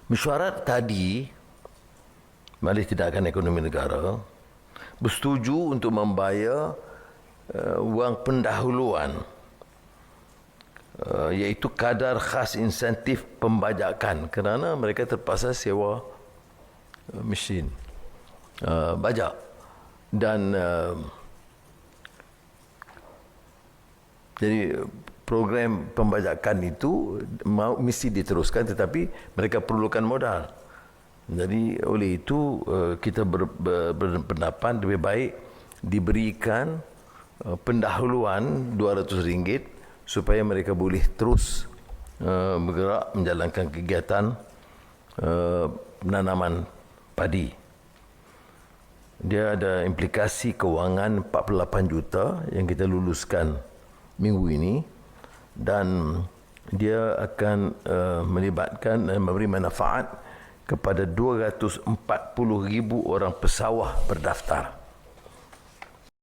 Mesyuarat tadi Majlis Tindakan Ekonomi Negara bersetuju untuk membayar wang pendahuluan, iaitu kadar khas insentif pembajakan, kerana mereka terpaksa sewa mesin bajak. Dan jadi program pembajakan itu mesti diteruskan, tetapi mereka perlukan modal. Jadi oleh itu kita berpendapat lebih baik diberikan pendahuluan RM200 supaya mereka boleh terus bergerak menjalankan kegiatan penanaman padi. Dia ada implikasi kewangan 48 juta yang kita luluskan minggu ini, dan dia akan melibatkan dan memberi manfaat kepada 240,000 orang pesawah berdaftar.